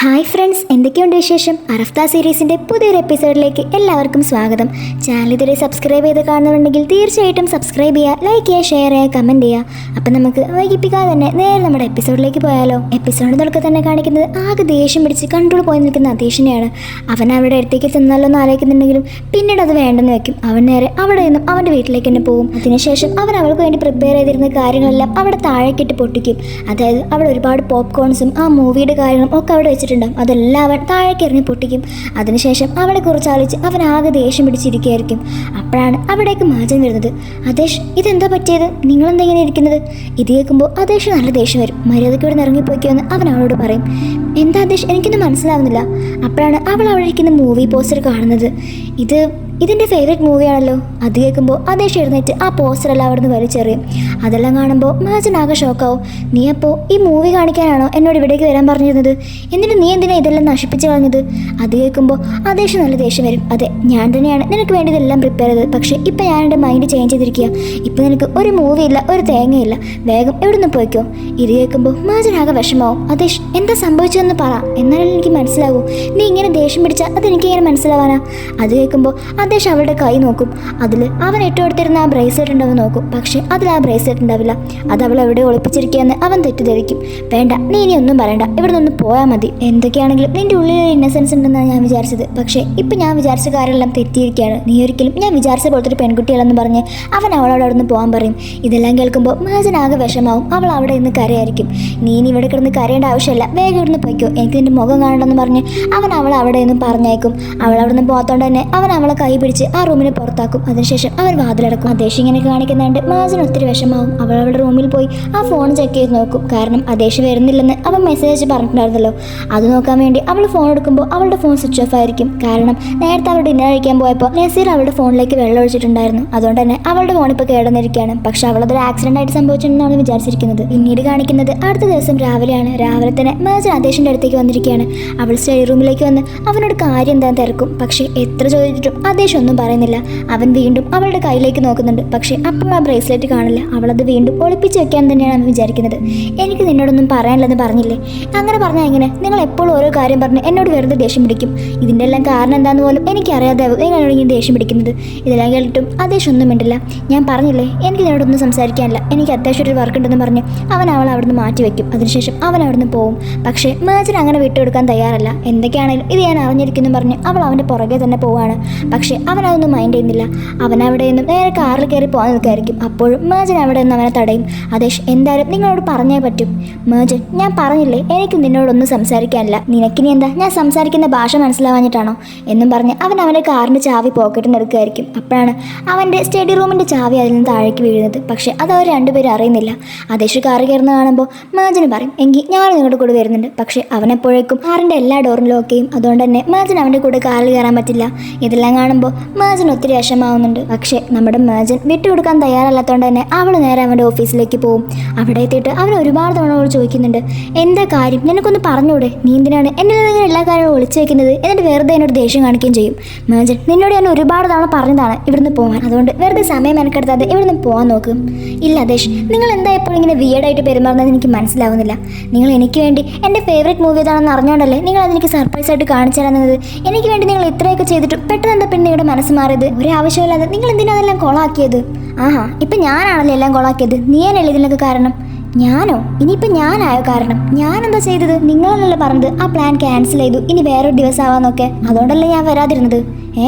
Hi friends, എന്തൊക്കെയുണ്ട് വിശേഷം? അറഫ്ത സീരീസിൻ്റെ പുതിയൊരു എപ്പിസോഡിലേക്ക് എല്ലാവർക്കും സ്വാഗതം. ചാനൽ ഇതുവരെ സബ്സ്ക്രൈബ് ചെയ്ത് കാണുന്നുണ്ടെങ്കിൽ തീർച്ചയായിട്ടും സബ്സ്ക്രൈബ് ചെയ്യുക, ലൈക്ക് ചെയ്യുക, ഷെയർ ചെയ്യുക, കമൻറ്റ് ചെയ്യുക. അപ്പം നമുക്ക് വൈകിപ്പിക്കാതെ തന്നെ നേരെ നമ്മുടെ എപ്പിസോഡിലേക്ക് പോയാലോ. എപ്പിസോഡ് തുടക്കം തന്നെ കാണിക്കുന്നത് ആകെ ദേഷ്യം പിടിച്ച് കൺട്രോൾ പോയി നിൽക്കുന്ന അതീഷിനെയാണ്. അവൻ അവരുടെ അടുത്തേക്ക് ചെന്നാലോ എന്ന് ആലോചിക്കുന്നുണ്ടെങ്കിലും പിന്നീട് അത് വേണ്ടെന്ന് വെക്കും. അവൻ നേരെ അവിടെ നിന്നും അവൻ്റെ വീട്ടിലേക്ക് തന്നെ പോകും. അതിനുശേഷം അവൻ അവൾക്ക് വേണ്ടി പ്രിപ്പയർ ചെയ്തിരുന്ന കാര്യങ്ങളെല്ലാം അവിടെ താഴേക്കിട്ട് പൊട്ടിക്കും. അതായത് അവിടെ ഒരുപാട് പോപ്കോൺസും ആ മൂവിയുടെ കാര്യങ്ങളും ഒക്കെ അവിടെ വെച്ചിട്ടുണ്ടാകും. അതെല്ലാം അവൻ താഴേക്ക് എറിഞ്ഞ് പൊട്ടിക്കും. അതിനുശേഷം അവളെ കുറിച്ച് ആലോചിച്ച് അവൻ ആകെ ദേഷ്യം പിടിച്ചിരിക്കുകയായിരിക്കും. അപ്പോഴാണ് അവിടേക്ക് മാജൻ വരുന്നത്. അതേഷ്, ഇതെന്താ പറ്റിയത്? നിങ്ങളെന്താ ഇങ്ങനെ ഇരിക്കുന്നത്? ഇത് കേൾക്കുമ്പോൾ അതേഷ് നല്ല ദേഷ്യം വരും. മര്യാദയ്ക്ക് ഇവിടെ ഇറങ്ങിപ്പോയിക്കുമെന്ന് അവൻ അവളോട് പറയും. എന്താ അതേഷ്, എനിക്കൊന്നും മനസ്സിലാവുന്നില്ല. അപ്പോഴാണ് അവൾ അവിടെ ഇരിക്കുന്ന മൂവി പോസ്റ്റർ കാണുന്നത്. ഇതിൻ്റെ ഫേവറേറ്റ് മൂവിയാണല്ലോ. അത് കേൾക്കുമ്പോൾ അതേഷ് എഴുന്നേറ്റ് ആ പോസ്റ്ററെല്ലാം അവിടെ നിന്ന് വലിച്ചെറിയും. അതെല്ലാം കാണുമ്പോൾ മാജൻ ആകെ ഷോക്കാവും. നീ അപ്പോൾ ഈ മൂവി കാണിക്കാനാണോ എന്നോട് ഇവിടേക്ക് വരാൻ പറഞ്ഞിരുന്നത്? എന്നിട്ട് നീ എന്തിനാ ഇതെല്ലാം നശിപ്പിച്ച് കളഞ്ഞത്? അത് കേൾക്കുമ്പോൾ അതേഷ് നല്ല ദേഷ്യം വരും. അതെ, ഞാൻ തന്നെയാണ് നിനക്ക് വേണ്ടി ഇതെല്ലാം പ്രിപ്പയർ ചെയ്തത്. പക്ഷേ ഇപ്പം ഞാൻ എൻ്റെ മൈൻഡ് ചേഞ്ച് ചെയ്തിരിക്കുക. ഇപ്പം നിനക്ക് ഒരു മൂവിയില്ല, ഒരു തേങ്ങയില്ല. വേഗം എവിടെ നിന്ന് പോയിക്കോ. ഇത് കേൾക്കുമ്പോൾ മാജൻ ആകെ വിഷമാവും. അതേഷ്, എന്താ സംഭവിച്ചതെന്ന് പറ, എന്നാലും എനിക്ക് മനസ്സിലാവൂ. നീ ഇങ്ങനെ ദേഷ്യം പിടിച്ചാൽ അതെനിക്ക് ഇങ്ങനെ മനസ്സിലാവാനാ? അത് കേൾക്കുമ്പോൾ അതേഷ് അവളുടെ കൈ നോക്കും. അതിൽ അവൻ ഇട്ടുകൊടുത്തിരുന്ന ആ ബ്രേസ്ലെറ്റ് ഉണ്ടെന്ന് നോക്കും. പക്ഷേ അതിൽ ആ ബ്രേസ്ലെറ്റ് ഉണ്ടാവില്ല. അത് അവൾ എവിടെ ഒളിപ്പിച്ചിരിക്കുകയെന്ന് അവൻ തെറ്റിദ്ധരിക്കും. വേണ്ട, നീ ഇനി ഒന്നും പറയണ്ട, ഇവിടെ നിന്ന് പോയാൽ മതി. എന്തൊക്കെയാണെങ്കിലും നിന്റെ ഉള്ളിൽ ഒരു ഇന്നസെൻസ് ഉണ്ടെന്നാണ് ഞാൻ വിചാരിച്ചത്. പക്ഷേ ഇപ്പം ഞാൻ വിചാരിച്ച കാര്യമെല്ലാം തെറ്റിയിരിക്കുകയാണ്. നീ ഒരിക്കലും ഞാൻ വിചാരിച്ച പോലത്തെ ഒരു പെൺകുട്ടികളെന്ന് പറഞ്ഞ് അവൻ അവളോട് അവിടെ നിന്ന് പോകാൻ പറയും. ഇതെല്ലാം കേൾക്കുമ്പോൾ മാജൻ ആകെ വിഷമാവും. അവൾ അവിടെ നിന്ന് കരയായിരിക്കും. നീ ഇനി ഇവിടെ കിടന്ന് കരയേണ്ട ആവശ്യമില്ല, വേഗം ഇവിടുന്ന് പോയിക്കോ, എനിക്ക് നിന്റെ മുഖം കാണണമെന്ന് പറഞ്ഞ് അവൻ അവൾ അവിടെ നിന്ന് പറഞ്ഞേക്കും. അവൾ അവിടെ നിന്ന് പോകാത്തോണ്ട് തന്നെ അവൻ അവളെ കൈ പിടിച്ച് ആ റൂമിന് പുറത്താക്കും. അതിനുശേഷം അവർ വാതിലടക്കും. അതേഷ് ഇങ്ങനെ കാണിക്കുന്നുണ്ട് മാജന് ഒത്തിരി വിഷമാവും. അവൾ അവളുടെ റൂമിൽ പോയി ആ ഫോൺ ചെക്ക് ചെയ്ത് നോക്കും. കാരണം അതേഷ് വരുന്നില്ലെന്ന് അവൻ മെസ്സേജ് പറഞ്ഞിട്ടുണ്ടായിരുന്നല്ലോ. അത് നോക്കാൻ വേണ്ടി അവൾ ഫോൺ എടുക്കുമ്പോൾ അവളുടെ ഫോൺ സ്വിച്ച് ഓഫ് ആയിരിക്കും. കാരണം നേരത്തെ അവൾ ഡിന്നർ കഴിക്കാൻ പോയപ്പോൾ നസീർ അവളുടെ ഫോണിലേക്ക് വെള്ളം ഒഴിച്ചിട്ടുണ്ടായിരുന്നു. അതുകൊണ്ട് തന്നെ അവളുടെ ഫോൺ ഇപ്പോൾ കേടുന്നിരിക്കുകയാണ്. പക്ഷെ അവളതൊരു ആക്സിഡന്റ് ആയിട്ട് സംഭവിച്ചിട്ടുണ്ടെന്നാണ് വിചാരിച്ചിരിക്കുന്നത്. പിന്നീട് കാണിക്കുന്നത് അടുത്ത ദിവസം രാവിലെയാണ്. രാവിലെ തന്നെ മാജൻ അതേഷിന്റെ അടുത്തേക്ക് വന്നിരിക്കുകയാണ്. അവൾ സ്റ്റഡി റൂമിലേക്ക് വന്ന് അവനോട് കാര്യം എന്താ തിരക്കും. പക്ഷേ എത്ര ചോദിച്ചിട്ടും അതേഷ് ഒന്നും പറയുന്നില്ല. അവൻ വീണ്ടും അവളുടെ കയ്യിലേക്ക് നോക്കുന്നുണ്ട്. പക്ഷേ അപ്പോൾ ആ ബ്രേസ്ലെറ്റ് കാണില്ല. അവളത് വീണ്ടും ഒളിപ്പിച്ച് വെക്കാൻ തന്നെയാണ് അവൻ വിചാരിക്കുന്നത്. എനിക്ക് നിന്നോടൊന്നും പറയാനില്ലെന്ന് പറഞ്ഞില്ലേ? അങ്ങനെ പറഞ്ഞാൽ എങ്ങനെ? നിങ്ങൾ എപ്പോഴും ഓരോ കാര്യം പറഞ്ഞ് എന്നോട് വെറുതെ ദേഷ്യം പിടിക്കും. ഇതിൻ്റെ എല്ലാം കാരണം എന്താന്ന് പോലും എനിക്കറിയാതെ നിങ്ങളോട് ഇങ്ങനെ ദേഷ്യം പിടിക്കുന്നത്. ഇതെല്ലാം കേട്ടിട്ടും അതേഷ് ഒന്നും മിണ്ടില്ല. ഞാൻ പറഞ്ഞില്ലേ, എനിക്ക് നിന്നോടൊന്നും സംസാരിക്കാനില്ല, എനിക്ക് അത്യാവശ്യം ഒരു വർക്ക് ഉണ്ടെന്ന് പറഞ്ഞ് അവൻ അവൾ അവിടുന്ന് മാറ്റി വെക്കും. അതിനുശേഷം അവൻ അവിടുന്ന് പോവും. പക്ഷേ മാജൻ അങ്ങനെ വിട്ടുകൊടുക്കാൻ തയ്യാറല്ല. എന്തൊക്കെയാണെങ്കിലും ഇത് ഞാൻ അറിഞ്ഞിരിക്കുന്നു പറഞ്ഞ് അവൾ അവൻ്റെ പുറകെ തന്നെ പോവാണ്. പക്ഷേ അവനതൊന്നും മൈൻഡ് ചെയ്യുന്നില്ല. അവൻ അവിടെ നിന്നും നേരെ കാറിൽ കയറി പോകാൻ നിൽക്കായിരിക്കും. അപ്പോഴും മാജൻ അവിടെ നിന്ന് അവനെ തടയും. അതേഷ്, എന്തായാലും നിങ്ങളോട് പറഞ്ഞേ പറ്റും. മാജൻ, ഞാൻ പറഞ്ഞില്ലേ, എനിക്ക് നിന്നോടൊന്നും സംസാരിക്കാനില്ല. നിനക്കിനി എന്താ ഞാൻ സംസാരിക്കുന്ന ഭാഷ മനസ്സിലാവാഞ്ഞിട്ടാണോ എന്നും പറഞ്ഞ് അവൻ അവൻ്റെ കാറിൻ്റെ ചാവി പോക്കറ്റിൽ നിന്ന് എടുക്കുകയായിരിക്കും. അപ്പോഴാണ് അവൻ്റെ സ്റ്റഡി റൂമിൻ്റെ ചാവി അതിൽ നിന്ന് താഴേക്ക് വീഴുന്നത്. പക്ഷേ അത് അവർ രണ്ടുപേരും അറിയുന്നില്ല. അതേഷ് കാറ് കയറുന്ന കാണുമ്പോൾ മാജന് പറയും, എങ്കിൽ ഞാൻ നിങ്ങളുടെ കൂടെ വരുന്നുണ്ട്. പക്ഷേ അവനെപ്പോഴേക്കും കാറിൻ്റെ എല്ലാ ഡോറും ലോക്ക് ചെയ്യും. അതുകൊണ്ട് തന്നെ മാജൻ അവൻ്റെ കൂടെ കാറിൽ കയറാൻ പറ്റില്ല. ഇതെല്ലാം കാണുമ്പോൾ മാജൻ ഒത്തിരി വിഷമാവുന്നുണ്ട്. പക്ഷേ നമ്മുടെ മാജൻ വിട്ടുകൊടുക്കാൻ തയ്യാറല്ലാത്തതുകൊണ്ട് തന്നെ അവൾ നേരെ അവൻ്റെ ഓഫീസിലേക്ക് പോകും. അവിടെ എത്തിയിട്ട് അവൻ ഒരുപാട് തവണ അവൾ ചോദിക്കുന്നുണ്ട്, എന്താ കാര്യം, നിനക്കൊന്ന് പറഞ്ഞൂടെ? നീ എന്തിനാണ് എന്നിൽ നിന്ന് എല്ലാ കാര്യവും ഒളിച്ചു വെക്കുന്നത്? എന്നിട്ട് വെറുതെ എന്നോട് ദേഷ്യം കാണിക്കുകയും ചെയ്യും. മാജൻ, നിന്നോട് ഞാൻ ഒരുപാട് തവണ പറഞ്ഞതാണ് ഇവിടുന്ന് പോകാൻ. അതുകൊണ്ട് വെറുതെ സമയം മെനക്കെടുത്താതെ ഇവിടുന്ന് പോകാൻ നോക്കും. ഇല്ല അതേഷ്, നിങ്ങൾ എന്താ എപ്പോഴും ഇങ്ങനെ വിയേർഡായിട്ട് പെരുമാറുന്നത് എനിക്ക് മനസ്സിലാവുന്നില്ല. നിങ്ങൾ എനിക്ക് വേണ്ടി എൻ്റെ ഫേവറേറ്റ് മൂവി ഏതാണെന്ന് അറിഞ്ഞുകൊണ്ടല്ലേ നിങ്ങൾ അതെനിക്ക് സർപ്രൈസായിട്ട് കാണിച്ചു തരുന്നത്. എനിക്ക് വേണ്ടി നിങ്ങൾ ഇത്രയൊക്കെ ചെയ്തിട്ട് പെട്ടെന്ന് എന്താ പിന്നെ നിങ്ങളുടെ മനസ്സ് മാറിയത്? ഒരാവശ്യമില്ലാതെ നിങ്ങൾ എന്തിനാ അതെല്ലാം കൊളാക്കിയത്? ആഹാ, ഇപ്പം ഞാനാണല്ലോ എല്ലാം കൊളാക്കിയത്. നീയാണല്ലേ ഇതിനൊക്കെ കാരണം? ഞാനോ? ഇനിയിപ്പോൾ ഞാനായോ കാരണം? ഞാനെന്താ ചെയ്തത്? നിങ്ങളല്ലല്ലോ പറഞ്ഞത് ആ പ്ലാൻ ക്യാൻസൽ ചെയ്തു, ഇനി വേറൊരു ദിവസം ആവാന്നൊക്കെ. അതുകൊണ്ടല്ലേ ഞാൻ വരാതിരുന്നത്.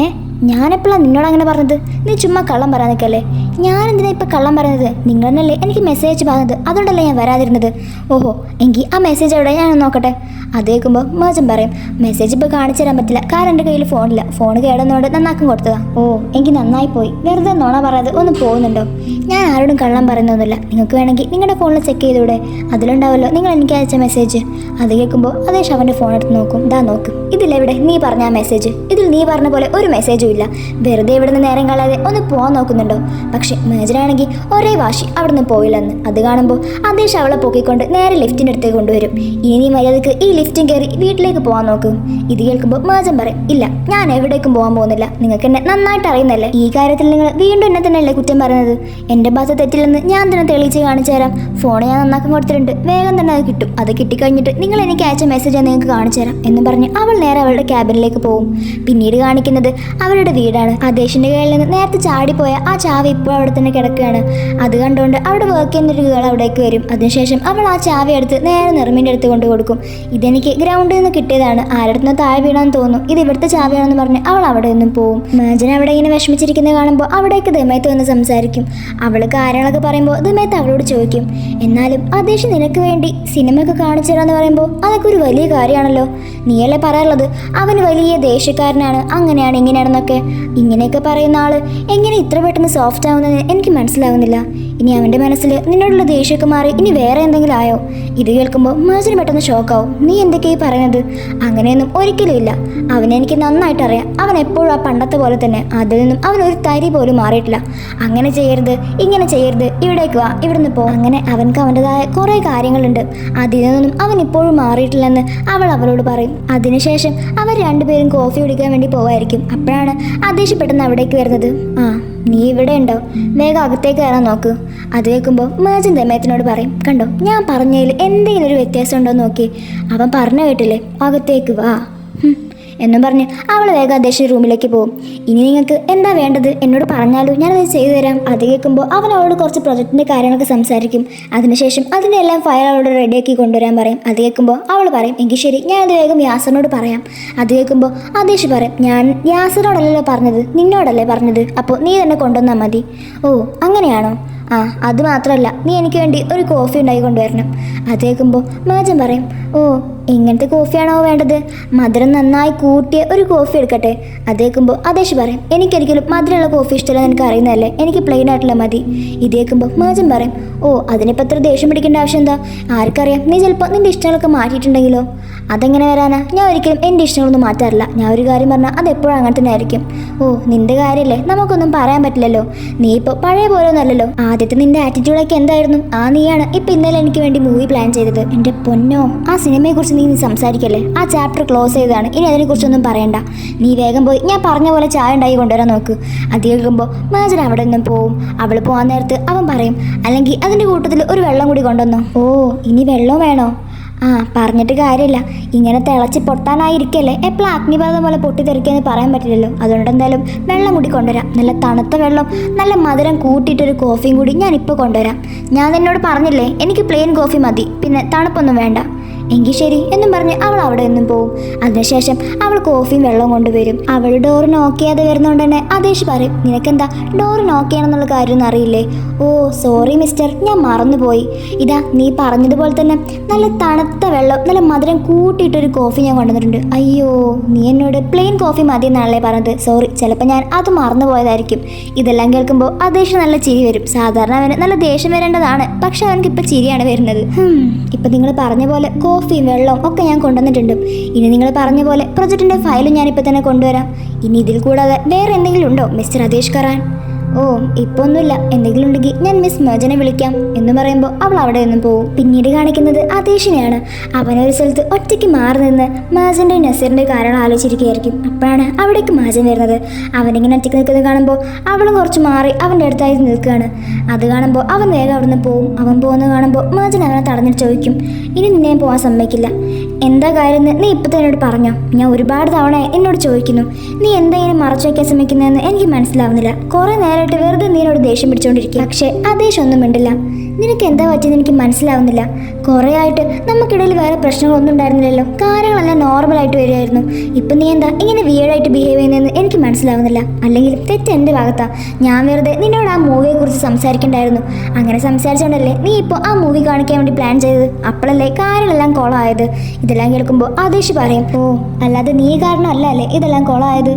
ഞാനെപ്പോഴാണ് നിന്നോട് അങ്ങനെ പറഞ്ഞത്? നീ ചുമ്മാ കള്ളം പറയാൻ നിൽക്കല്ലേ. ഞാൻ എന്തിനാ ഇപ്പം കള്ളം പറയുന്നത്? നിങ്ങൾ തന്നെയല്ലേ എനിക്ക് മെസ്സേജ് പറഞ്ഞത്, അതുകൊണ്ടല്ലേ ഞാൻ വരാതിരുന്നത്. ഓഹോ, എങ്കിൽ ആ മെസ്സേജ് എവിടെ, ഞാനൊന്ന് നോക്കട്ടെ. അത് കേൾക്കുമ്പോൾ മാജൻ പറയും, മെസ്സേജ് ഇപ്പോൾ കാണിച്ചു തരാൻ പറ്റില്ല, കാരണം എൻ്റെ കയ്യിൽ ഫോണില്ല, ഫോൺ കേടുന്നതുകൊണ്ട് നന്നാക്കും കൊടുത്തതാ. ഓ, എനിക്ക് നന്നായി പോയി. വെറുതെ നോണ പറയാതെ ഒന്ന് പോകുന്നുണ്ടോ? ഞാൻ ആരോടും കള്ളം പറയുന്നൊന്നുമില്ല. നിങ്ങൾക്ക് വേണമെങ്കിൽ നിങ്ങളുടെ ഫോണിൽ ചെക്ക് ചെയ്തൂടെ, അതിലുണ്ടാവുമല്ലോ നിങ്ങൾ എനിക്ക് അയച്ച മെസ്സേജ്. അത് കേൾക്കുമ്പോൾ അതേഷ് അവൻ്റെ ഫോൺ എടുത്ത് നോക്കും. ദാ നോക്ക്, ഇതിലെവിടെ നീ പറഞ്ഞ ആ മെസ്സേജ്? ഇതിൽ നീ പറഞ്ഞ പോലെ ഒരു മെസ്സേജും ഇല്ല. വെറുതെ ഇവിടെ നിന്ന് നേരം കളയാതെ ഒന്ന് പോകാൻ നോക്കുന്നുണ്ടോ? പക്ഷെ പക്ഷെ മേജറാണെങ്കിൽ ഒരേ വാശി അവിടുന്ന് പോയില്ലെന്ന്. അത് കാണുമ്പോൾ ആദേശ് അവളെ പൊക്കിക്കൊണ്ട് നേരെ ലിഫ്റ്റിൻ്റെ അടുത്തേക്ക് കൊണ്ടുവരും. ഇനി നീ മര്യാദക്ക് ഈ ലിഫ്റ്റും കയറി വീട്ടിലേക്ക് പോകാൻ നോക്കും. ഇത് കേൾക്കുമ്പോൾ മേജൻ പറയും, ഇല്ല, ഞാൻ എവിടേക്കും പോകാൻ പോകുന്നില്ല. നിങ്ങൾക്ക് എന്നെ നന്നായിട്ട് അറിയുന്നല്ലേ, ഈ കാര്യത്തിൽ നിങ്ങൾ വീണ്ടും എന്നെ തന്നെയല്ലേ കുറ്റം പറയുന്നത്. എൻ്റെ ഭാഗത്ത് തെറ്റില്ലെന്ന് ഞാൻ തന്നെ തെളിയിച്ച് കാണിച്ചു തരാം. ഫോൺ ഞാൻ നന്നാക്കാൻ കൊടുത്തിട്ടുണ്ട്, വേഗം തന്നെ അത് കിട്ടും. അത് കിട്ടിക്കഴിഞ്ഞിട്ട് നിങ്ങൾ എനിക്ക് അയച്ച മെസ്സേജ് ഞാൻ നിങ്ങൾക്ക് കാണിച്ചു തരാം എന്നും പറഞ്ഞ് അവൾ നേരെ അവളുടെ ക്യാബിനിലേക്ക് പോകും. പിന്നീട് കാണിക്കുന്നത് അവളുടെ വീടാണ്. ആദേശിൻ്റെ കയ്യിൽ നിന്ന് നേരത്തെ ചാടിപ്പോയ ആ ചാവി ഇപ്പോൾ അവിടെ തന്നെ കിടക്കുകയാണ്. അത് കണ്ടുകൊണ്ട് അവിടെ വർക്ക് ചെയ്യുന്നൊരു ഗേൾ അവിടേക്ക് വരും. അതിനുശേഷം അവൾ ആ ചാവി എടുത്ത് നേരെ നിർമ്മിൻ്റെ അടുത്ത് കൊണ്ട് കൊടുക്കും. ഇതെനിക്ക് ഗ്രൗണ്ടിൽ നിന്ന് കിട്ടിയതാണ്, ആരുടെ താഴെ വീണാന്ന് തോന്നുന്നു, ഇത് ഇവിടുത്തെ ചാവിയാണെന്ന് പറഞ്ഞ് അവൾ അവിടെ നിന്നും പോകും. മേജൻ അവിടെ ഇങ്ങനെ വിഷമിച്ചിരിക്കുന്നത് കാണുമ്പോൾ അവിടേക്ക് ദമയത്ത് വന്ന് സംസാരിക്കും. അവൾ കാര്യങ്ങളൊക്കെ പറയുമ്പോൾ ദമയത്ത് അവളോട് ചോദിക്കും, എന്നാലും ആദേശ് നിനക്ക് വേണ്ടി സിനിമയൊക്കെ കാണിച്ചു തരാമെന്ന് പറയുമ്പോൾ അതൊക്കെ ഒരു വലിയ കാര്യമാണല്ലോ. നീയല്ലേ പറയാറുള്ളത് അവന് വലിയ ദേഷ്യക്കാരനാണ്, അങ്ങനെയാണ് ഇങ്ങനെയാണെന്നൊക്കെ. ഇങ്ങനെയൊക്കെ പറയുന്ന ആള് എങ്ങനെ ഇത്ര പെട്ടെന്ന് സോഫ്റ്റ് ആവുന്നതെന്ന് എനിക്ക് മനസ്സിലാവുന്നില്ല. ഇനി അവൻ്റെ മനസ്സിൽ നിന്നോടുള്ള ദേഷ്യമൊക്കെ മാറി ഇനി വേറെ എന്തെങ്കിലും ആയോ? ഇത് കേൾക്കുമ്പോൾ മേജന് പെട്ടെന്ന് ഷോക്കാവും. നീ എന്തൊക്കെയായി പറയുന്നത്? അങ്ങനെയൊന്നും ഒരിക്കലും ഇല്ല. അവനെനിക്ക് നന്നായിട്ട് അറിയാം. അവൻ എപ്പോഴും ആ പണ്ടത്തെ പോലെ തന്നെ, അതിൽ നിന്നും അവൻ ഒരു തരി പോലും മാറിയിട്ടില്ല. അങ്ങനെ ചെയ്യരുത്, ഇങ്ങനെ ചെയ്യരുത്, ഇവിടേക്ക് വാ, ഇവിടുന്ന് പോ, അങ്ങനെ അവൻക്ക് അവൻ്റെതായ കുറേ കാര്യങ്ങളുണ്ട്. അതിൽ നിന്നും അവൻ ഇപ്പോഴും മാറിയിട്ടില്ലെന്ന് അവൾ അവളോട് പറയും. അതിനുശേഷം അവർ രണ്ടുപേരും കോഫി കുടിക്കാൻ വേണ്ടി പോവായിരിക്കും. അപ്പോഴാണ് ആദേശ് പെട്ടെന്ന് അവിടേക്ക് വരുന്നത്. നീ ഇവിടെ ഉണ്ടോ? വേഗം അകത്തേക്ക് കയറാൻ നോക്ക്. അത് കേൾക്കുമ്പോൾ മേജൻ ദമയത്തിനോട് പറയും, കണ്ടോ ഞാൻ പറഞ്ഞതിൽ എന്തെങ്കിലും ഒരു വ്യത്യാസം ഉണ്ടോ നോക്കി. അവൻ പറഞ്ഞു കേട്ടില്ലേ, അകത്തേക്ക് വാ എന്നും പറഞ്ഞ് അവൾ വേഗം ആദേശ് റൂമിലേക്ക് പോകും. ഇനി നിങ്ങൾക്ക് എന്താ വേണ്ടത് എന്നോട് പറഞ്ഞാലോ, ഞാനത് ചെയ്തു തരാം. അത് കേൾക്കുമ്പോൾ അവൻ അവളോട് കുറച്ച് പ്രൊജക്റ്റിൻ്റെ കാര്യങ്ങളൊക്കെ സംസാരിക്കും. അതിനുശേഷം അതിൻ്റെ എല്ലാം ഫയൽ അവളോട് റെഡിയാക്കി കൊണ്ടുവരാൻ പറയും. അത് കേൾക്കുമ്പോൾ അവൾ പറയും, എങ്കിൽ ശരി, ഞാനത് വേഗം യാസറിനോട് പറയാം. അത് കേൾക്കുമ്പോൾ ആദേശ് പറയും, ഞാൻ യാസറിനോടല്ലല്ലോ പറഞ്ഞത്, നിന്നോടല്ലേ പറഞ്ഞത്, അപ്പോൾ നീ തന്നെ കൊണ്ടുവന്നാൽ മതി. ഓ അങ്ങനെയാണോ? അത് മാത്രമല്ല, നീ എനിക്ക് വേണ്ടി ഒരു കോഫി ഉണ്ടാക്കി കൊണ്ടുവരണം. അത് കേൾക്കുമ്പോൾ മേജൻ പറയും, ഓ എങ്ങനത്തെ കോഫിയാണോ വേണ്ടത്? മധുരം നന്നായി കൂട്ടിയ ഒരു കോഫി എടുക്കട്ടെ. അത് കേൾക്കുമ്പോൾ ആദേശ് പറയും, എനിക്കൊരിക്കലും മധുരമുള്ള കോഫി ഇഷ്ടമല്ല, നിനക്ക് അറിയുന്നതല്ലേ, എനിക്ക് പ്ലെയിൻ ആയിട്ടുള്ള മതി. ഇത് കേൾക്കുമ്പോൾ മേജൻ പറയും, ഓ അതിനിപ്പോൾ അത്ര ദേഷ്യം പിടിക്കേണ്ട ആവശ്യം എന്താ? ആർക്കറിയാം, നീ ചിലപ്പോൾ നിൻ്റെ ഇഷ്ടങ്ങളൊക്കെ മാറ്റിയിട്ടുണ്ടെങ്കിലോ? അതെങ്ങനെ വരാനാ? ഞാൻ ഒരിക്കലും എൻ്റെ ഇഷ്ടങ്ങളൊന്നും മാറ്റാറില്ല. ഞാൻ ഒരു കാര്യം പറഞ്ഞാൽ അതെപ്പോഴും അങ്ങനെ തന്നെ ആയിരിക്കും. ഓ നിൻ്റെ കാര്യമല്ലേ, നമുക്കൊന്നും പറയാൻ പറ്റില്ലല്ലോ. നീ ഇപ്പോൾ പഴയ പോലെ ഒന്നല്ലല്ലോ. ആദ്യത്തെ നിൻ്റെ ആറ്റിറ്റ്യൂഡൊക്കെ എന്തായിരുന്നു? നീയാണ് ഇപ്പം ഇന്നലെ എനിക്ക് വേണ്ടി മൂവി പ്ലാൻ ചെയ്തത്. എൻ്റെ പൊന്നോ, ആ സിനിമയെക്കുറിച്ച് നീ സംസാരിക്കല്ലേ. ആ ചാപ്റ്റർ ക്ലോസ് ചെയ്തതാണ്, ഇനി അതിനെക്കുറിച്ചൊന്നും പറയണ്ട. നീ വേഗം പോയി ഞാൻ പറഞ്ഞ പോലെ ചായ ഉണ്ടാക്കി കൊണ്ടുവരാൻ നോക്ക്. അത് കേൾക്കുമ്പോൾ മേജൻ അവിടെ നിന്നും പോവും. അവൾ പോകാൻ നേരത്ത് അവൻ പറയും, അല്ലെങ്കിൽ അതിൻ്റെ കൂട്ടത്തിൽ ഒരു വെള്ളം കൂടി കൊണ്ടുവന്നോ. ഓ ഇനി വെള്ളം വേണോ? പറഞ്ഞിട്ട് കാര്യമില്ല, ഇങ്ങനെ തിളച്ച് പൊട്ടാനായിരിക്കല്ലേ, എപ്പോഴും അഗ്നിപർവ്വതം പോലെ പൊട്ടിത്തെറിക്കാന്ന് പറയാൻ പറ്റില്ലല്ലോ. അതുകൊണ്ട് എന്തായാലും വെള്ളം കൂടി കൊണ്ടുവരാം. നല്ല തണുത്ത വെള്ളം, നല്ല മധുരം കൂട്ടിയിട്ടൊരു കോഫിയും കൂടി ഞാൻ ഇപ്പോൾ കൊണ്ടുവരാം. ഞാൻ നിന്നോട് പറഞ്ഞില്ലേ എനിക്ക് പ്ലെയിൻ കോഫി മതി, പിന്നെ തണുപ്പൊന്നും വേണ്ട. എങ്കിൽ ശരി എന്നും പറഞ്ഞ് അവൾ അവിടെ നിന്നും പോവും. അതിനുശേഷം അവൾ കോഫിയും വെള്ളവും കൊണ്ടുവരും. അവൾ ഡോറ് നോക്ക് ചെയ്യാതെ വരുന്നതുകൊണ്ട് തന്നെ ആദേശ് പറയും, നിനക്കെന്താ ഡോറ് നോക്ക് ചെയ്യണമെന്നുള്ള കാര്യമൊന്നും അറിയില്ലേ? ഓ സോറി മിസ്റ്റർ, ഞാൻ മറന്നുപോയി. ഇതാ നീ പറഞ്ഞതുപോലെ തന്നെ നല്ല തണുത്ത വെള്ളം, നല്ല മധുരം കൂട്ടിയിട്ടൊരു കോഫി ഞാൻ കൊണ്ടുവന്നിട്ടുണ്ട്. അയ്യോ നീ എന്നോട് പ്ലെയിൻ കോഫി മതി എന്നാണല്ലേ പറഞ്ഞത്. സോറി, ചിലപ്പോൾ ഞാൻ അത് മറന്നുപോയതായിരിക്കും. ഇതെല്ലാം കേൾക്കുമ്പോൾ ആദേശ് നല്ല ചിരി വരും. സാധാരണ അവന് നല്ല ദേഷ്യം വരേണ്ടതാണ്, പക്ഷെ അവനക്ക് ഇപ്പം ചിരിയാണ് വരുന്നത്. ഇപ്പം നിങ്ങൾ പറഞ്ഞ പോലെ കോഫിയും വെള്ളവും ഒക്കെ ഞാൻ കൊണ്ടുവന്നിട്ടുണ്ട്. ഇനി നിങ്ങൾ പറഞ്ഞ പോലെ പ്രൊജക്റ്റിൻ്റെ ഫയലും ഞാനിപ്പോൾ തന്നെ കൊണ്ടുവരാം. ഇനി ഇതിൽ കൂടാതെ വേറെ എന്തെങ്കിലും ഉണ്ടോ മിസ്റ്റർ ആദേശ് കറാൻ? ഓ ഇപ്പോൾ ഒന്നുമില്ല, എന്തെങ്കിലും ഉണ്ടെങ്കിൽ ഞാൻ മിസ് മേജനെ വിളിക്കാം എന്ന് പറയുമ്പോൾ അവൾ അവിടെ നിന്നും പോകും. പിന്നീട് കാണിക്കുന്നത് ആദേശിനെയാണ്. അവനൊരു സ്ഥലത്ത് ഒറ്റയ്ക്ക് മാറി നിന്ന് മേജൻ്റെ നസീറിൻ്റെ കാരണം ആലോചിച്ചിരിക്കുകയായിരിക്കും. അപ്പോഴാണ് അവിടേക്ക് മേജൻ വരുന്നത്. അവനിങ്ങനെ ഒറ്റയ്ക്ക് നിൽക്കുന്നത് കാണുമ്പോൾ അവളും കുറച്ച് മാറി അവൻ്റെ അടുത്തായി നിൽക്കുകയാണ്. അത് കാണുമ്പോൾ അവൻ വേഗം അവിടെ നിന്ന് പോകും. അവൻ പോകുന്നത് കാണുമ്പോൾ മേജൻ അവനെ തടഞ്ഞിട്ട് ചോദിക്കും, ഇനി നിന്നെ പോകാൻ സമ്മതിക്കില്ല. എന്താ കാര്യം എന്ന് നീ ഇപ്പം എന്നോട് പറഞ്ഞോ? ഞാൻ ഒരുപാട് തവണ എന്നോട് ചോദിക്കുന്നു, നീ എന്താ ഇങ്ങനെ മറച്ചു വയ്ക്കാൻ ശ്രമിക്കുന്നതെന്ന് എനിക്ക് മനസ്സിലാവുന്നില്ല. കുറേ നേരമായിട്ട് വെറുതെ നീ എന്നോട് ദേഷ്യം പിടിച്ചുകൊണ്ടിരിക്കുക, പക്ഷേ ആ ദേഷ്യം ഒന്നും മിണ്ടില്ല. നിനക്ക് എന്താ പറ്റിയെന്ന് എനിക്ക് മനസ്സിലാവുന്നില്ല. കുറേ ആയിട്ട് നമുക്കിടയിൽ വേറെ പ്രശ്നങ്ങളൊന്നും ഉണ്ടായിരുന്നില്ലല്ലോ, കാര്യങ്ങളെല്ലാം നോർമലായിട്ട് വരികയായിരുന്നു. ഇപ്പം നീ എന്താ ഇങ്ങനെ വിയേഡായിട്ട് ബിഹേവ് ചെയ്യുന്നതെന്ന് എനിക്ക് മനസ്സിലാവുന്നില്ല. അല്ലെങ്കിൽ തെറ്റ് എൻ്റെ ഭാഗത്താണ്. ഞാൻ വെറുതെ നിന്നോട് ആ മൂവിയെക്കുറിച്ച് സംസാരിക്കണ്ടായിരുന്നു. അങ്ങനെ സംസാരിച്ചുകൊണ്ടല്ലേ നീ ഇപ്പോൾ ആ മൂവി കാണിക്കാൻ വേണ്ടി പ്ലാൻ ചെയ്തത്. അപ്പോഴല്ലേ കാര്യങ്ങളെല്ലാം കോളമായത്. ഇതെല്ലാം കേൾക്കുമ്പോൾ ആദേശ് പറയും, ഓ അല്ലാതെ നീ കാരണമല്ല അല്ലേ ഇതെല്ലാം കോളമായത്.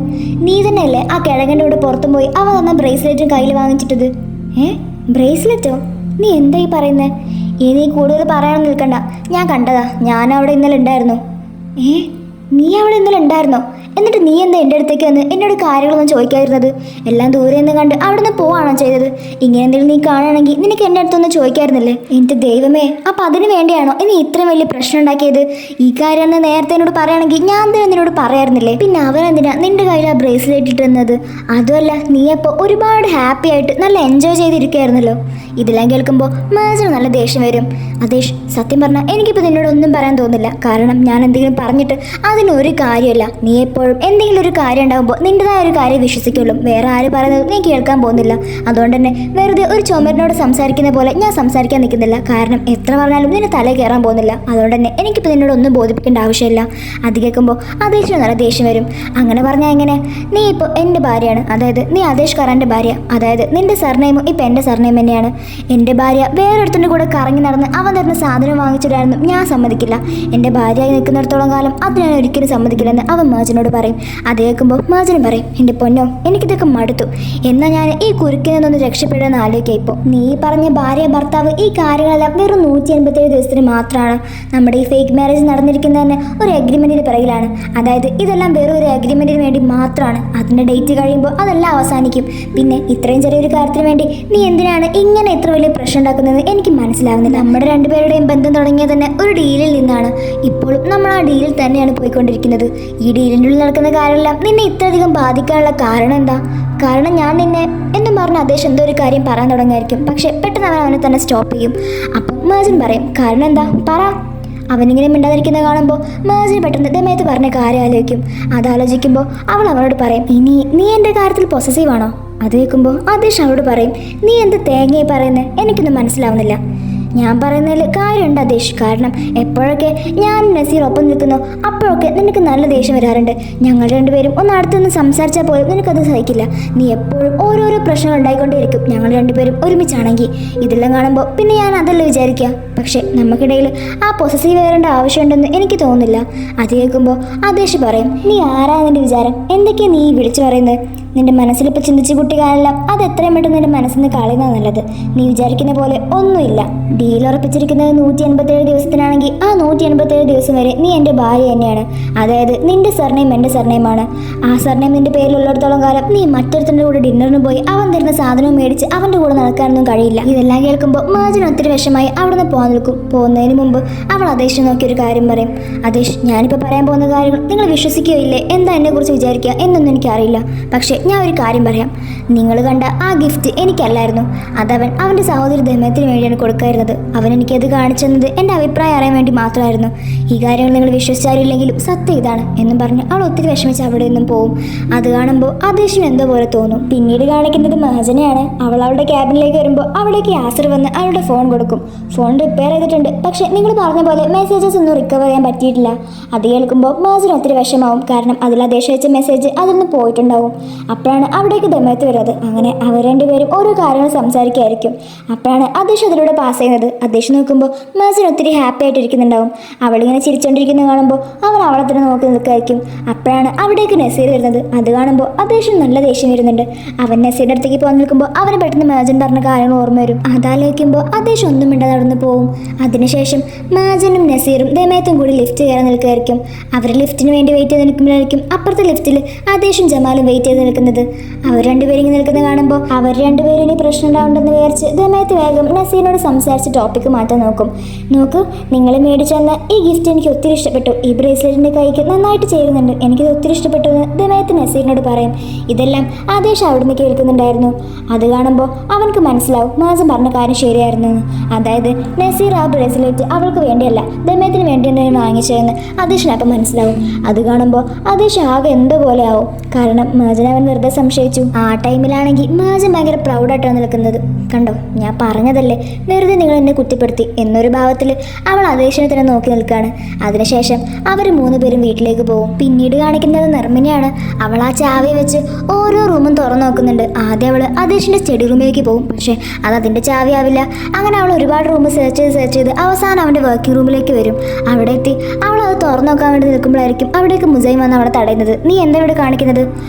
നീ തന്നെയല്ലേ ആ കിഴങ്ങൻ്റെ കൂടെ പുറത്തും പോയി അവ തന്ന ബ്രേസ്ലെറ്റും കയ്യിൽ വാങ്ങിച്ചിട്ടത്. ബ്രേസ്ലെറ്റോ? നീ എന്തായി പറയുന്നത്? ഇനി കൂടുതൽ പറയാൻ നിൽക്കണ്ട, ഞാൻ കണ്ടതാ. ഞാൻ അവിടെ ഇന്നലെ ഉണ്ടായിരുന്നു. നീ അവിടെ ഇന്നലെ ഉണ്ടായിരുന്നോ? എന്നിട്ട് നീ എന്താ എൻ്റെ അടുത്തേക്ക് വന്ന് എന്നോട് കാര്യങ്ങളൊന്നും ചോദിക്കാതിരുന്നത്? എല്ലാം ദൂരെ നിന്ന് കണ്ട് അവിടെ നിന്ന് പോവാണോ ചെയ്തത്? ഇങ്ങനെ എന്തെങ്കിലും നീ കാണുകയാണെങ്കിൽ നിനക്ക് എൻ്റെ അടുത്തൊന്നും ചോദിക്കായിരുന്നില്ലേ? എൻ്റെ ദൈവമേ, അപ്പം അതിന് വേണ്ടിയാണോ ഇനി ഇത്രയും വലിയ പ്രശ്നം ഉണ്ടാക്കിയത്? ഈ കാര്യം എന്ന് നേരത്തെ എന്നോട് പറയുകയാണെങ്കിൽ ഞാൻ തന്നെ നിന്നോട് പറയായിരുന്നില്ലേ? പിന്നെ അവനെന്തിനാ നിന്റെ കയ്യിൽ ആ ബ്രേസ്ലെറ്റ് ഇട്ടിരുന്നത്? അതുമല്ല, നീ അപ്പോൾ ഒരുപാട് ഹാപ്പി ആയിട്ട് നല്ല എൻജോയ് ചെയ്തിരിക്കുകയായിരുന്നല്ലോ. ഇതെല്ലാം കേൾക്കുമ്പോൾ മേജറിന് നല്ല ദേഷ്യം വരും. അതേഷ്, സത്യം പറഞ്ഞാൽ എനിക്കിപ്പോൾ നിന്നോട് ഒന്നും പറയാൻ തോന്നില്ല. കാരണം ഞാൻ എന്തെങ്കിലും പറഞ്ഞിട്ട് അതിനൊരു കാര്യമില്ല. നീ എപ്പോഴും എന്തെങ്കിലും ഒരു കാര്യം ഉണ്ടാകുമ്പോൾ നിൻ്റെതായ ഒരു കാര്യം വിശ്വസിക്കുള്ളൂ. വേറെ ആര് പറയുന്നത് നീ കേൾക്കാൻ പോകുന്നില്ല. അതുകൊണ്ട് തന്നെ വെറുതെ ഒരു ചുമരിനോട് സംസാരിക്കുന്ന പോലെ ഞാൻ സംസാരിക്കാൻ നിൽക്കുന്നില്ല. കാരണം എത്ര പറഞ്ഞാലും നിന്നെ തലയിൽ കയറാൻ പോകുന്നില്ല. അതുകൊണ്ട് തന്നെ എനിക്കിപ്പോൾ നിന്നോട് ഒന്നും ബോധിപ്പിക്കേണ്ട ആവശ്യമില്ല. അത് കേൾക്കുമ്പോൾ അതേഷിന് നല്ല ദേഷ്യം വരും. അങ്ങനെ പറഞ്ഞാൽ എങ്ങനെ? നീ ഇപ്പോൾ എൻ്റെ ഭാര്യയാണ്, അതായത് നീ ആദേശ് ഖറാൻ്റെ ഭാര്യ. അതായത് നിന്റെ സർനെയിമും ഇപ്പം എൻ്റെ സർനെയിം തന്നെയാണ്. എൻ്റെ ഭാര്യ വേറൊരുത്തിൻ്റെ കൂടെ കറങ്ങി നടന്ന് അവൻ തരുന്ന സാധനം വാങ്ങിച്ചിടാനും ഞാൻ സമ്മതിക്കില്ല. എൻ്റെ ഭാര്യയായി നിൽക്കുന്നിടത്തോളം കാലം അത് ഞാൻ ഒരിക്കലും സമ്മതിക്കില്ലെന്ന് അവൻ മേജനോട് പറയും. അത് കേൾക്കുമ്പോൾ മേജനും പറയും, എൻ്റെ പൊന്നോ, എനിക്കിതൊക്കെ മടുത്തു. എന്നാൽ ഞാൻ ഈ കുരുക്കിൽ നിന്നൊന്ന് രക്ഷപ്പെടുമെന്ന് ആലോചിക്കുക. ഇപ്പോൾ നീ പറഞ്ഞ ഭാര്യ ഭർത്താവ് ഈ കാര്യങ്ങളെല്ലാം വെറും 187 ദിവസത്തിന് മാത്രമാണ്. നമ്മുടെ ഈ ഫേക്ക് മാരേജ് നടന്നിരിക്കുന്നത് തന്നെ ഒരു അഗ്രിമെൻറ്റിന് പിറകിലാണ്. അതായത് ഇതെല്ലാം വെറും ഒരു അഗ്രിമെൻറ്റിന് വേണ്ടി മാത്രമാണ്. അതിൻ്റെ ഡേറ്റ് കഴിയുമ്പോൾ അതെല്ലാം അവസാനിക്കും. പിന്നെ ഇത്രയും ചെറിയൊരു കാര്യത്തിന് വേണ്ടി നീ എന്തിനാണ് ഇങ്ങനെ ഇത്ര വലിയ പ്രശ്നം ഉണ്ടാക്കുന്നത് എനിക്ക് മനസ്സിലാവുന്നില്ല. നമ്മുടെ രണ്ടുപേരുടെയും ബന്ധം തുടങ്ങിയത് തന്നെ ഒരു ഡീലിൽ നിന്നാണ്. ഇപ്പോഴും നമ്മൾ ആ ഡീലിൽ തന്നെയാണ് പോയിക്കൊണ്ടിരിക്കുന്നത്. ഈ ഡീലിൻ്റെ ഉള്ളിൽ നടക്കുന്ന കാര്യമെല്ലാം നിന്നെ ഇത്രയധികം ബാധിക്കാനുള്ള കാരണം എന്താ? കാരണം ഞാൻ നിന്നെ എന്നും പറഞ്ഞ് അദ്ദേഹം എന്തോ ഒരു കാര്യം പറയാൻ തുടങ്ങുമായിരിക്കും. പക്ഷെ പെട്ടെന്ന് അവനെ തന്നെ സ്റ്റോപ്പ് ചെയ്യും. അപ്പം മേജൻ പറയും, കാരണം എന്താ പറ. അവനിങ്ങനെ മിണ്ടാതിരിക്കുന്നത് കാണുമ്പോൾ മേജന് പെട്ടെന്ന് ദമയത്ത് പറഞ്ഞ കാര്യം ആലോചിക്കും. അതാലോചിക്കുമ്പോൾ അവൾ അവനോട് പറയും, ഇനി നീ എൻ്റെ കാര്യത്തിൽ പൊസസീവ് ആണോ? അത് കേൾക്കുമ്പോൾ ആദേശ് അവളോട് പറയും, നീ എന്ത് തേങ്ങയെ പറയുന്നത്? എനിക്കൊന്നും മനസ്സിലാവുന്നില്ല. ഞാൻ പറയുന്നതിൽ കാര്യമുണ്ട് ആദേശ്. കാരണം എപ്പോഴൊക്കെ ഞാൻ നസീർ ഒപ്പം നിൽക്കുന്നു അപ്പോഴൊക്കെ നിനക്ക് നല്ല ദേഷ്യം വരാറുണ്ട്. ഞങ്ങൾ രണ്ടുപേരും ഒന്ന് അടുത്തൊന്ന് സംസാരിച്ചാൽ പോലും നിനക്കത് സഹിക്കില്ല. നീ എപ്പോഴും ഓരോരോ പ്രശ്നങ്ങൾ ഉണ്ടായിക്കൊണ്ടേയിരിക്കും ഞങ്ങൾ രണ്ടുപേരും ഒരുമിച്ചാണെങ്കിൽ. ഇതെല്ലാം കാണുമ്പോൾ പിന്നെ ഞാൻ അതല്ല വിചാരിക്കുക. പക്ഷെ നമുക്കിടയിൽ ആ പൊസസീവ് വരേണ്ട ആവശ്യമുണ്ടെന്ന് എനിക്ക് തോന്നുന്നില്ല. അത് കേൾക്കുമ്പോൾ ആദേശ് പറയും, നീ ആരാ നിന്റെ വിചാരം? എന്തൊക്കെയാണ് നീ വിളിച്ചു പറയുന്നത്? നിന്റെ മനസ്സിലിപ്പോൾ ചിന്തിച്ച് കുട്ടിക്കാലെല്ലാം അത് എത്രയും പെട്ടെന്ന് നിന്റെ മനസ്സിൽ നിന്ന് കളയുന്നത് നല്ലത്. നീ വിചാരിക്കുന്ന പോലെ ഒന്നുമില്ല. ഡീൽ ഉറപ്പിച്ചിരിക്കുന്നത് 187 ദിവസത്തിനാണെങ്കിൽ ആ 187 ദിവസം വരെ നീ എൻ്റെ ഭാര്യ തന്നെയാണ്. അതായത് നിന്റെ സർനെയിം എൻ്റെ സർനെയിമാണ്. ആ സർനെയിം നിന്റെ പേരിലുള്ളിടത്തോളം കാലം നീ മറ്റൊരുത്തൻ്റെ കൂടെ ഡിന്നറിന് പോയി അവൻ തരുന്ന സാധനവും മേടിച്ച് അവൻ്റെ കൂടെ നടക്കാനൊന്നും കഴിയില്ല. ഇതെല്ലാം കേൾക്കുമ്പോൾ മേജന് ഒത്തിരി വിഷമായി അവിടെ നിന്ന് പോകാൻ നിൽക്കും. പോകുന്നതിന് മുമ്പ് അവൾ ആദേശിനെ നോക്കിയൊരു കാര്യം പറയും, ആദേശ്, ഞാനിപ്പോൾ പറയാൻ പോകുന്ന കാര്യങ്ങൾ നിങ്ങൾ വിശ്വസിക്കുകയോ ഇല്ലേ, എന്താ എന്നെക്കുറിച്ച് വിചാരിക്കുക എന്നൊന്നും എനിക്കറിയില്ല. പക്ഷേ ഞാൻ ഒരു കാര്യം പറയാം. നിങ്ങൾ കണ്ട ആ ഗിഫ്റ്റ് എനിക്കല്ലായിരുന്നു. അതവൻ അവൻ്റെ സഹോദരി ദമയത്തിന് വേണ്ടിയാണ് കൊടുക്കായിരുന്നത്. അവൻ എനിക്കത് കാണിച്ചു തന്നത് എൻ്റെ അഭിപ്രായം അറിയാൻ വേണ്ടി മാത്രമായിരുന്നു. ഈ കാര്യങ്ങൾ നിങ്ങൾ വിശ്വസിച്ചാരില്ലെങ്കിലും സത്യം ഇതാണ് എന്നും പറഞ്ഞ് അവൾ ഒത്തിരി വിഷമിച്ച് അവിടെ നിന്നും പോവും. അത് കാണുമ്പോൾ ആദേശിന് എന്തോ പോലെ തോന്നും. പിന്നീട് കാണിക്കുന്നത് മഹജനെയാണ്. അവൾ അവളുടെ ക്യാബിനിലേക്ക് വരുമ്പോൾ അവിടേക്ക് യാസർ വന്ന് അവളുടെ ഫോൺ കൊടുക്കും. ഫോൺ റിപ്പയർ ചെയ്തിട്ടുണ്ട്, പക്ഷേ നിങ്ങൾ പറഞ്ഞ പോലെ മെസ്സേജസ് ഒന്നും റിക്കവർ ചെയ്യാൻ പറ്റിയിട്ടില്ല. അത് കേൾക്കുമ്പോൾ മഹജന് ഒത്തിരി വിഷമാവും. കാരണം അതിൽ ആദേശം അയച്ച മെസ്സേജ് അതിൽ നിന്ന് പോയിട്ടുണ്ടാവും. അപ്പോഴാണ് അവിടേക്ക് ദമയത്ത് വരുന്നത്. അങ്ങനെ അവർ രണ്ടുപേരും ഓരോ കാര്യങ്ങൾ സംസാരിക്കുകയായിരിക്കും. അപ്പോഴാണ് ആദേശ് അതിലൂടെ പാസ് ചെയ്യുന്നത്. ആദേശ് നോക്കുമ്പോൾ മഹജൻ ഒത്തിരി ഹാപ്പി ആയിട്ടിരിക്കുന്നുണ്ടാവും. അവളിങ്ങനെ ചിരിച്ചുകൊണ്ടിരിക്കുന്നത് കാണുമ്പോൾ അവൻ അവളെ തന്നെ നോക്കി നിൽക്കായിരിക്കും. അപ്പോഴാണ് അവിടേക്ക് നസീർ വരുന്നത്. അത് കാണുമ്പോൾ ആദേശിന് നല്ല ദേഷ്യം വരുന്നുണ്ട്. അവൻ നസീറിൻ്റെ അടുത്തേക്ക് പോകാൻ നിൽക്കുമ്പോൾ അവന് പെട്ടെന്ന് മഹജൻ പറഞ്ഞ കാര്യങ്ങൾ ഓർമ്മ വരും. അതാലോചിക്കുമ്പോൾ ആദേശ് ഒന്നും മിണ്ടാതെ നടന്നു പോകും. അതിനുശേഷം മഹജനും നസീറും ദമയത്തും കൂടി ലിഫ്റ്റ് കയറാൻ നിൽക്കുമായിരിക്കും. അവർ ലിഫ്റ്റിന് വേണ്ടി വെയിറ്റ് ചെയ്ത് നിൽക്കുമ്പോഴായിരിക്കും അപ്പുറത്തെ ലിഫ്റ്റിൽ ആദേശും ജമാലും വെയിറ്റ് ചെയ്ത് നിൽക്കുന്നത്. അവർ രണ്ടുപേരും ഇങ്ങനെ നിൽക്കുന്നത് കാണുമ്പോൾ അവർ രണ്ടുപേരും ഇനി പ്രശ്നം ഉണ്ടാവുണ്ടെന്ന് വിചാരിച്ച് ദമയത്ത് വേഗം നസീറിനോട് സംസാരിച്ച് ടോപ്പിക്ക് മാറ്റാൻ നോക്കും. നോക്കൂ, നിങ്ങൾ മേടിച്ചു തന്ന ഈ ഗിഫ്റ്റ് എനിക്ക് ഒത്തിരി ഇഷ്ടപ്പെട്ടു. ഈ ബ്രേസ്ലെറ്റിൻ്റെ കൈക്ക് നന്നായിട്ട് ചേരുന്നുണ്ട്. എനിക്കിത് ഒത്തിരി ഇഷ്ടപ്പെട്ടു എന്ന് ദമയത്ത് നസീറിനോട് പറയും. ഇതെല്ലാം ആദേശ് അവിടുന്ന് കേൾക്കുന്നുണ്ടായിരുന്നു. അത് കാണുമ്പോൾ അവനക്ക് മനസ്സിലാവും മഹജൻ പറഞ്ഞ കാര്യം ശരിയായിരുന്നു എന്ന്. അതായത് നസീർ ആ ബ്രേസ്ലെറ്റ് അവൾക്ക് വേണ്ടിയല്ല ദമയത്തിന് വേണ്ടിയാണ് വാങ്ങിച്ചതെന്ന് ആദേശിന് അപ്പം മനസ്സിലാവും. അത് കാണുമ്പോൾ ആദേശ് ആകെ എന്തോ പോലെ ആവും. കാരണം മഹജൻ അവൻ വെറുതെ സംശയിച്ചു. ആ ടൈമിലാണെങ്കിൽ മഹജൻ ഭയങ്കര പ്രൗഡായിട്ടാണ് നിൽക്കുന്നത്. കണ്ടോ, ഞാൻ പറഞ്ഞതല്ലേ, വെറുതെ നിങ്ങൾ എന്നെ കുറ്റപ്പെടുത്തി എന്നൊരു ഭാവത്തിൽ അവൾ ആദേശിനെ തന്നെ നോക്കി നിൽക്കുകയാണ്. അതിനുശേഷം അവർ 3 പേരും വീട്ടിലേക്ക് പോകും. പിന്നീട് കാണിക്കുന്നത് നിർമ്മിനിയാണ്. അവൾ ആ ചാവി വെച്ച് ഓരോ റൂമും തുറന്നു നോക്കുന്നുണ്ട്. ആദ്യം അവൾ ആദേശിൻ്റെ സ്റ്റഡി റൂമിലേക്ക് പോകും. പക്ഷേ അത് അതിൻ്റെ ചാവി ആവില്ല. അങ്ങനെ അവൾ ഒരുപാട് റൂം സെർച്ച് ചെയ്ത് അവസാനം അവൻ്റെ വർക്കിംഗ് റൂമിലേക്ക് വരും. അവിടെ എത്തി അവൾ അത് തുറന്നു നോക്കാൻ വേണ്ടി നിൽക്കുമ്പോഴായിരിക്കും അവിടേക്ക് മുസൈൻ വന്ന് അവളെ തടയുന്നത്. നീ എന്താ ഇവിടെ കാണിക്കുന്നത്?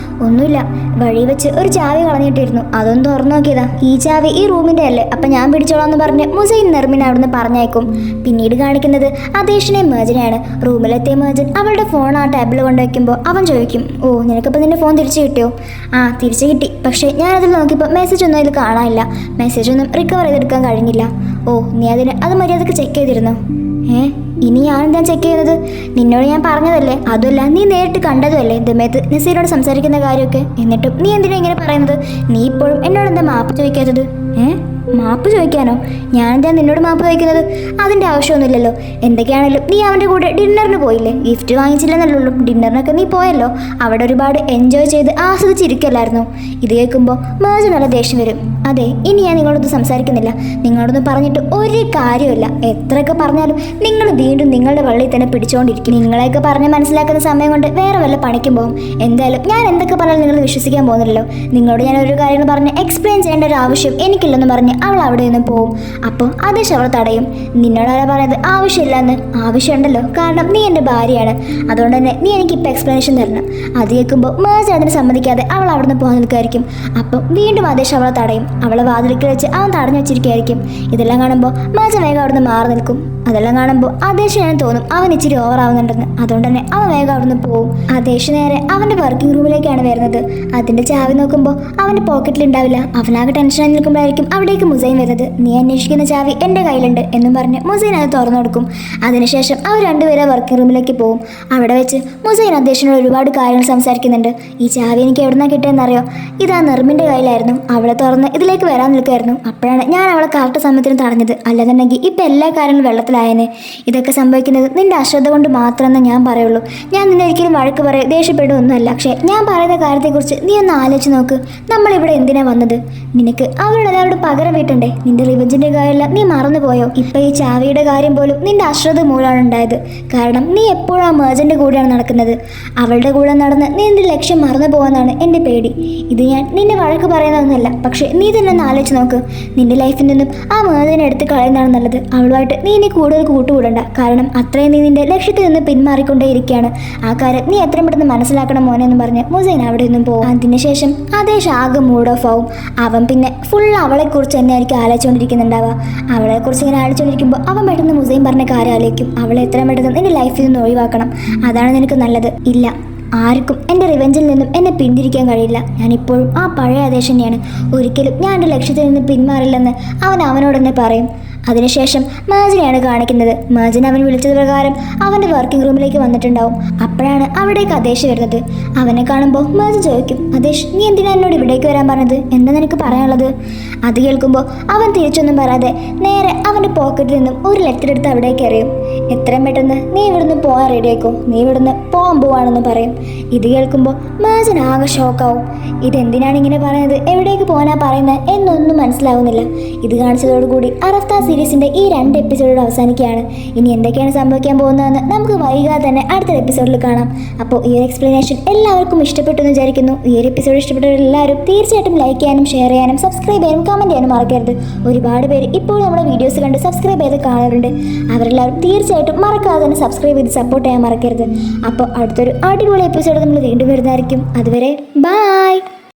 ഒന്നുമില്ല, വഴി വെച്ച് ഒരു ചാവി കളഞ്ഞിട്ടിരുന്നു, അതൊന്ന് തുറന്നു നോക്കിയതാ. ഈ ചാവി ഈ റൂമിൻ്റെ അല്ലേ, അപ്പം ഞാൻ പിടിച്ചോളാന്ന് പറഞ്ഞ് മുസൈൻ നെർമിനെ അവിടുന്ന് പറഞ്ഞയക്കും. പിന്നീട് കാണിക്കുന്നത് അദേശിനെയും മേജനെയാണ്. റൂമിലെത്തിയ മേജൻ അവളുടെ ഫോൺ ആ ടേബിൾ കൊണ്ടുവയ്ക്കുമ്പോൾ അവൻ ചോദിക്കും, ഓ നിനക്കിപ്പോൾ നിന്റെ ഫോൺ തിരിച്ചു കിട്ടിയോ? ആ തിരിച്ചു കിട്ടി, പക്ഷേ ഞാനതിൽ നോക്കിയപ്പോൾ മെസ്സേജ് ഒന്നും അതിൽ കാണാനില്ല, മെസ്സേജ് ഒന്നും റിക്കവർ ചെയ്തെടുക്കാൻ കഴിഞ്ഞില്ല. ഓ നീ അത് മര്യാദക്ക് ചെക്ക് ചെയ്തിരുന്നോ? ഇനി ഞാനെന്താ ചെക്ക് ചെയ്യുന്നത്? നിന്നോട് ഞാൻ പറഞ്ഞതല്ലേ, അതുമല്ല നീ നേരിട്ട് കണ്ടതുമല്ലേ ദമയത്ത് നസീറിനോട് സംസാരിക്കുന്ന കാര്യമൊക്കെ. എന്നിട്ടും നീ എന്തിനാ ഇങ്ങനെ പറയുന്നത്? നീ ഇപ്പോഴും എന്നോട് എന്താ മാപ്പ് ചോദിക്കാത്തത്? മാപ്പ് ചോദിക്കാനോ? ഞാനെന്താ നിന്നോട് മാപ്പ് ചോദിക്കുന്നത്? അതിൻ്റെ ആവശ്യമൊന്നുമില്ലല്ലോ. എന്തൊക്കെയാണെങ്കിലും നീ അവൻ്റെ കൂടെ ഡിന്നറിന് പോയില്ലേ? ഗിഫ്റ്റ് വാങ്ങിച്ചില്ലെന്നല്ലേ ഉള്ളൂ, ഡിന്നറിനൊക്കെ നീ പോയല്ലോ. അവിടെ ഒരുപാട് എൻജോയ് ചെയ്ത് ആസ്വദിച്ചിരിക്കല്ലായിരുന്നു. ഇത് കേൾക്കുമ്പോൾ മേജ് നല്ല ദേഷ്യം വരും. അതെ, ഇനി ഞാൻ നിങ്ങളോടൊന്നും സംസാരിക്കുന്നില്ല, നിങ്ങളോടൊന്നും പറഞ്ഞിട്ട് ഒരു കാര്യമില്ല. എത്രയൊക്കെ പറഞ്ഞാലും നിങ്ങൾ വീണ്ടും നിങ്ങളുടെ വള്ളിയിൽ തന്നെ പിടിച്ചുകൊണ്ടിരിക്കും. നിങ്ങളെയൊക്കെ പറഞ്ഞ് മനസ്സിലാക്കുന്ന സമയം കൊണ്ട് വേറെ വല്ല പണിക്കും പോകും. എന്തായാലും ഞാൻ എന്തൊക്കെ പറഞ്ഞാലും നിങ്ങൾ വിശ്വസിക്കാൻ പോകുന്നില്ലല്ലോ. നിങ്ങളോട് ഞാൻ ഒരു കാര്യങ്ങൾ പറഞ്ഞ് എക്സ്പ്ലെയിൻ ചെയ്യേണ്ട ഒരു ആവശ്യം എനിക്കില്ലെന്ന് പറഞ്ഞ് അവൾ അവിടെ നിന്ന് പോവും. അപ്പോൾ ആദേശ് അവൾ തടയും. നിന്നോടാരാ പറയുന്നത് ആവശ്യമില്ലെന്ന്? ആവശ്യമുണ്ടല്ലോ, കാരണം നീ എൻ്റെ ഭാര്യയാണ്, അതുകൊണ്ട് തന്നെ നീ എനിക്ക് ഇപ്പം എക്സ്പ്ലനേഷൻ തരണം. അത് കേൾക്കുമ്പോൾ മേജ് അതിന് സമ്മതിക്കാതെ അവൾ അവിടെ നിന്ന് പോകാൻ നിൽക്കുമായിരിക്കും. അപ്പം വീണ്ടും ആദേശ് അവളെ തടയും. അവളെ വാതിലിൽ വെച്ച് അവൻ തടഞ്ഞു വെച്ചിരിക്കുകയായിരിക്കും. ഇതെല്ലാം കാണുമ്പോൾ മേജ് വേഗം അവിടെ നിന്ന് മാറി നിൽക്കും. അതെല്ലാം കാണുമ്പോൾ ആദേശിന് തോന്നും അവൻ ഇച്ചിരി ഓവർ ആവുന്നുണ്ടെന്ന്. അതുകൊണ്ട് തന്നെ അവൻ വേഗം അവിടെ നിന്ന് പോവും. ആദേശ് നേരെ അവൻ്റെ വർക്കിംഗ് റൂമിലേക്കാണ് വരുന്നത്. അതിൻ്റെ ചാവി നോക്കുമ്പോൾ അവൻ്റെ പോക്കറ്റിൽ ഉണ്ടാവില്ല. അവനാകെ ടെൻഷനായി നിൽക്കുമ്പോഴായിരിക്കും അവിടേക്ക് മുസൈൻ വരുന്നത്. നീ അന്വേഷിക്കുന്ന ചാവി എൻ്റെ കയ്യിലുണ്ട് എന്നും പറഞ്ഞ് മുസൈൻ അത് തുറന്നു കൊടുക്കും. അതിനുശേഷം അവർ രണ്ടുപേരെ വർക്കിംഗ് റൂമിലേക്ക് പോകും. അവിടെ വെച്ച് മുസൈൻ ആദേശിനോട് ഒരുപാട് കാര്യങ്ങൾ സംസാരിക്കുന്നുണ്ട്. ഈ ചാവി എനിക്ക് എവിടെ നിന്നാണ് കിട്ടിയെന്നറിയോ? ഇതാ നെർമിൻ്റെ കയ്യിലായിരുന്നു. അവളെ തുറന്ന് ഇതിലേക്ക് വരാൻ നിൽക്കുമായിരുന്നു. അപ്പോഴാണ് ഞാൻ അവളെ കറക്റ്റ് സമയത്തിന് തടഞ്ഞത്. അല്ലെന്നുണ്ടെങ്കിൽ ഇപ്പം എല്ലാ കാര്യങ്ങളും വെള്ളത്തിലായേനെ. ഇതൊക്കെ സംഭവിക്കുന്നത് നിന്റെ അശ്രദ്ധ കൊണ്ട് മാത്രമെന്ന് ഞാൻ പറയുള്ളൂ. ഞാൻ നിന്നെ ഒരിക്കലും വഴക്ക് പറയും ദേഷ്യപ്പെടുകയൊന്നുമല്ല. പക്ഷേ ഞാൻ പറയുന്ന കാര്യത്തെക്കുറിച്ച് നീ ഒന്ന് ആലോചിച്ച് നോക്ക്. നമ്മളിവിടെ എന്തിനാ വന്നത്? നിനക്ക് അവളോട് പകരം വീട്ടണ്ടേ? നിന്റെ റിവഞ്ചിന്റെ കാര്യമല്ല നീ മറന്നുപോയോ? ഇപ്പൊ ഈ ചാവിയുടെ കാര്യം പോലും നിന്റെ അശ്രദ്ധ മൂലമാണ് ഉണ്ടായത്. കാരണം നീ എപ്പോഴും ആ മേജന്റെ കൂടെയാണ് നടക്കുന്നത്. അവളുടെ കൂടെ നടന്ന് നീ നിന്റെ ലക്ഷ്യം മറന്നു പോകാനാണ് എൻ്റെ പേടി. ഇത് ഞാൻ നിന്നെ വഴക്ക് പറയുന്നതൊന്നുമല്ല, പക്ഷേ നീ തന്നെ ഒന്ന് ആലോചിച്ച് നോക്ക്. നിന്റെ ലൈഫിൽ നിന്നും ആ മേജനെ എടുത്ത് കളയുന്നതാണ് നല്ലത്. അവളുമായിട്ട് നീ ഇനി കൂടുതൽ കൂട്ടുകൂടണ്ട. കാരണം അത്രയും നീ നിന്റെ ലക്ഷ്യത്തിൽ നിന്ന് പിന്മാറിക്കൊണ്ടേയിരിക്കുകയാണ്. ആ കാര്യം നീ എത്രയും പെട്ടെന്ന് മനസ്സിലാക്കണം മോനെ എന്ന് പറഞ്ഞ് മുസൈൻ അവിടെ നിന്നും പോകും. അതിനുശേഷം ആദേശ് ആകെ മൂഡ് ഓഫ് ആവും. അവൻ പിന്നെ ഫുൾ അവളെക്കുറിച്ച് തന്നെ ആയിരിക്കും ആലോചിച്ചുകൊണ്ടിരിക്കുന്നുണ്ടാവുക. അവളെക്കുറിച്ച് ഇങ്ങനെ ആലോചിച്ചുകൊണ്ടിരിക്കുമ്പോൾ അവൻ പെട്ടെന്ന് മുസൈൻ പറഞ്ഞ കാര്യം ആലോചിക്കും. അവളെ എത്രയും പെട്ടെന്ന് നിന്റെ ലൈഫിൽ നിന്ന് ഒഴിവാക്കണം, അതാണ് നിനക്ക് നല്ലത്. ഇല്ല, ആർക്കും എൻ്റെ റിവെഞ്ചിൽ നിന്നും എന്നെ പിന്തിരിക്കാൻ കഴിയില്ല. ഞാനിപ്പോഴും ആ പഴയ ആദേശ് തന്നെയാണ്. ഒരിക്കലും ഞാൻ എൻ്റെ ലക്ഷ്യത്തിൽ നിന്ന് പിന്മാറില്ലെന്ന് അവനോട് തന്നെ പറയും. അതിനുശേഷം മേജിനെയാണ് കാണിക്കുന്നത്. മേജിനെ അവൻ വിളിച്ചത് പ്രകാരം അവൻ്റെ വർക്കിംഗ് റൂമിലേക്ക് വന്നിട്ടുണ്ടാവും. അപ്പോഴാണ് അവിടേക്ക് ആദേശ് വരുന്നത്. അവനെ കാണുമ്പോൾ മേജ് ചോദിക്കും, ആദേശ് നീ എന്തിനാ എന്നോട് ഇവിടേക്ക് വരാൻ പറഞ്ഞത്? എന്താ നിനക്ക് പറയാനുള്ളത്? അത് കേൾക്കുമ്പോൾ അവൻ തിരിച്ചൊന്നും പറയാതെ നേരെ അവൻ്റെ പോക്കറ്റിൽ നിന്നും ഒരു ലെറ്റർ എടുത്ത് അവിടേക്ക് എറിയും. എത്രയും പെട്ടെന്ന് നീ ഇവിടുന്ന് പോകാൻ റെഡിയാക്കോ, നീ ഇവിടുന്ന് പോകാൻ പോവാണെന്ന് പറയും. ഇത് കേൾക്കുമ്പോൾ മേജിന് ആകെ ഷോക്കാവും. ഇതെന്തിനാണ് ഇങ്ങനെ പറയുന്നത്, എവിടേക്ക് പോകാനാ പറയുന്നത് എന്നൊന്നും മനസ്സിലാവുന്നില്ല. ഇത് കാണിച്ചതോടുകൂടി അറഫ്ത സീരീസിൻ്റെ ഈ 2 എപ്പിസോഡുകൾ അവസാനിക്കുകയാണ്. ഇനി എന്തൊക്കെയാണ് സംഭവിക്കാൻ പോകുന്നതെന്ന് നമുക്ക് വൈകാതെ തന്നെ അടുത്ത എപ്പിസോഡിൽ കാണാം. അപ്പോൾ ഈ ഒരു എക്സ്പ്ലനേഷൻ എല്ലാവർക്കും ഇഷ്ടപ്പെട്ടു എന്ന് വിചാരിക്കുന്നു. ഈ ഒരു എപ്പിസോഡ് ഇഷ്ടപ്പെട്ടവരെല്ലാവരും തീർച്ചയായിട്ടും ലൈക്ക് ചെയ്യാനും ഷെയർ ചെയ്യാനും സബ്സ്ക്രൈബ് ചെയ്യാനും കമൻറ്റ് ചെയ്യാനും മറക്കരുത്. ഒരുപാട് പേര് ഇപ്പോൾ നമ്മുടെ വീഡിയോസ് കണ്ട് സബ്സ്ക്രൈബ് ചെയ്ത് കാണാറുണ്ട്. അവരെല്ലാവരും തീർച്ചയായിട്ടും മറക്കാതെ തന്നെ സബ്സ്ക്രൈബ് ചെയ്ത് സപ്പോർട്ട് ചെയ്യാൻ മറക്കരുത്. അപ്പോൾ അടുത്തൊരു അടിപൊളി എപ്പിസോഡ് നമ്മൾ വീണ്ടും വരുന്നതായിരിക്കും. അതുവരെ ബൈ.